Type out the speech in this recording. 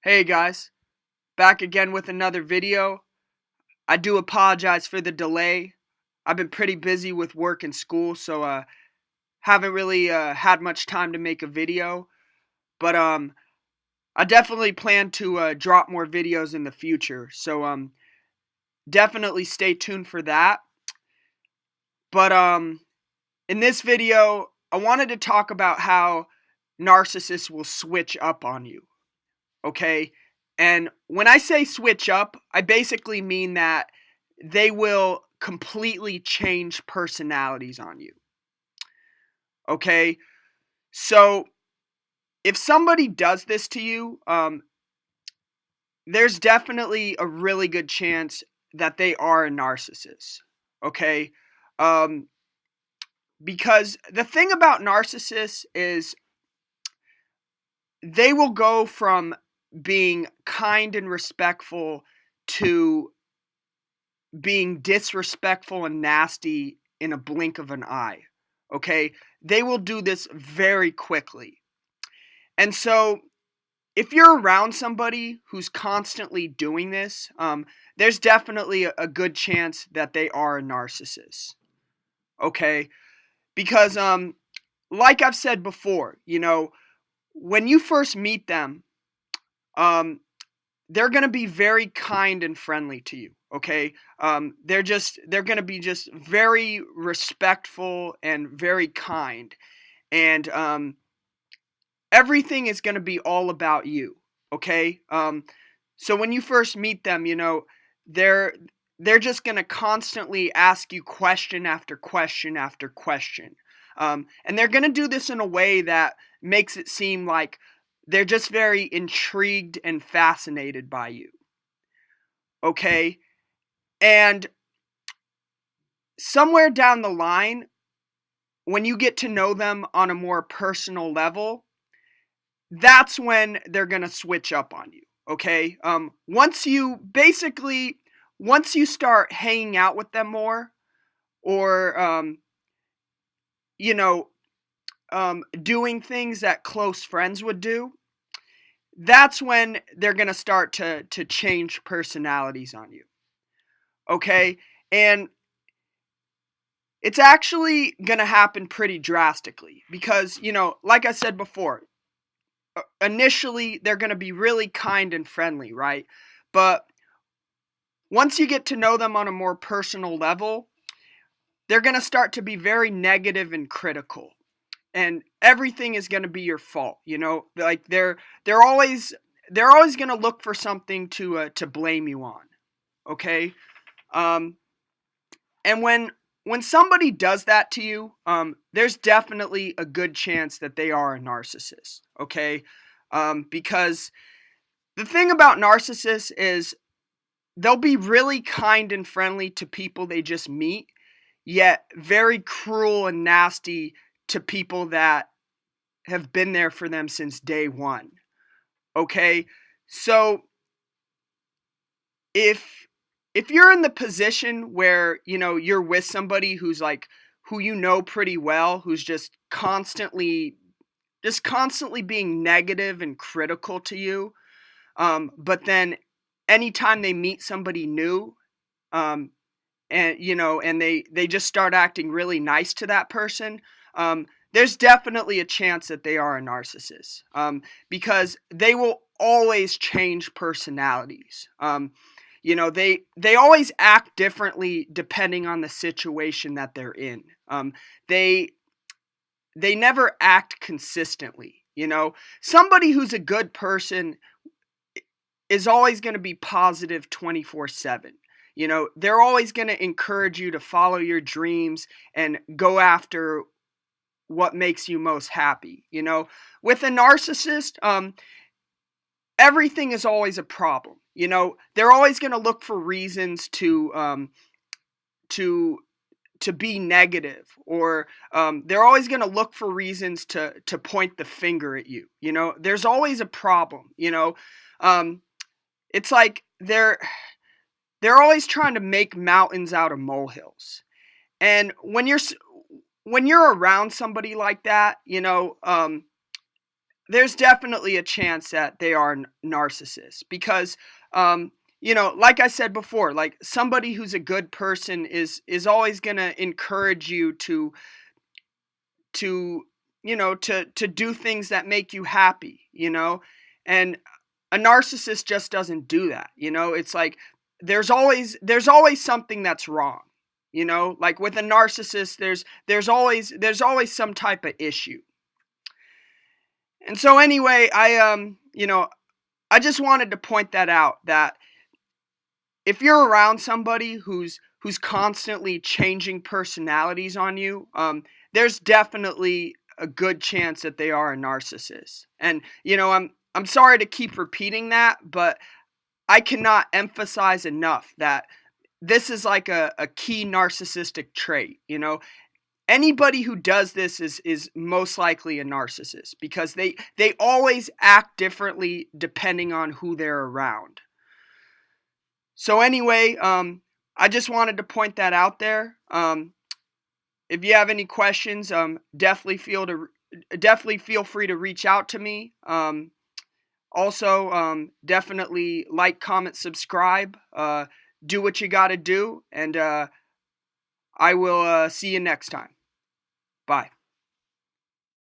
Hey guys, back again with another video. I do apologize for the delay. I've been pretty busy with work and school, so haven't really had much time to make a video. But I definitely plan to drop more videos in the future. So definitely stay tuned for that. But in this video, I wanted to talk about how narcissists will switch up on you. Okay? And when I say switch up, I basically mean that they will completely change personalities on you. Okay? So if somebody does this to you, there's definitely a really good chance that they are a narcissist. Okay? Um, because the thing about narcissists is they will go from being kind and respectful to being disrespectful and nasty in a blink of an eye. Okay? They will do this very quickly. And so, if you're around somebody who's constantly doing this, there's definitely a good chance that they are a narcissist. Okay? Because, like I've said before, when you first meet them, um, they're going to be very kind and friendly to you. Okay, they're going to be just very respectful and very kind, and everything is going to be all about you. Okay, so when you first meet them, they're they're just going to constantly ask you question after question after question, and they're going to do this in a way that makes it seem like they're just very intrigued and fascinated by you. Okay, and somewhere down the line, when you get to know them on a more personal level, that's when they're going to switch up on you. Okay. Once you start hanging out with them more, or, you know, doing things that close friends would do, that's when they're going to start to change personalities on you. Okay. And it's actually going to happen pretty drastically because, like I said before, initially they're going to be really kind and friendly, right? But once you get to know them on a more personal level, they're going to start to be very negative and critical. And everything is going to be your fault, Like they're always going to look for something to blame you on, okay? Um and when somebody does that to you, there's definitely a good chance that they are a narcissist, okay? Because the thing about narcissists is they'll be really kind and friendly to people they just meet, yet very cruel and nasty to people that have been there for them since day one. Okay? So if you're in the position where, you're with somebody who's like who you know pretty well, who's just constantly being negative and critical to you, but then anytime they meet somebody new, um, and they just start acting really nice to that person, there's definitely a chance that they are a narcissist, because they will always change personalities. They always act differently depending on the situation that they're in. They they never act consistently. Somebody who's a good person is always going to be positive 24/7. They're always going to encourage you to follow your dreams and go after what makes you most happy. With a narcissist, everything is always a problem. They're always going to look for reasons to to be negative, or they're always going to look for reasons to point the finger at you. There's always a problem. Um, it's like they're always trying to make mountains out of molehills. And when you're around somebody like that, there's definitely a chance that they are narcissists because, like I said before, like somebody who's a good person is always gonna encourage you to to do things that make you happy, and a narcissist just doesn't do that. It's like there's always something that's wrong. Like with a narcissist, there's always some type of issue. And so anyway, I just wanted to point that out, that if you're around somebody who's constantly changing personalities on you, there's definitely a good chance that they are a narcissist. And I'm sorry to keep repeating that, but I cannot emphasize enough that this is like a key narcissistic trait. Anybody who does this is most likely a narcissist because they always act differently depending on who they're around. So anyway, I just wanted to point that out there. If you have any questions, definitely feel free to reach out to me. Also, definitely like, comment, subscribe. Do what you got to do, and I will see you next time. Bye.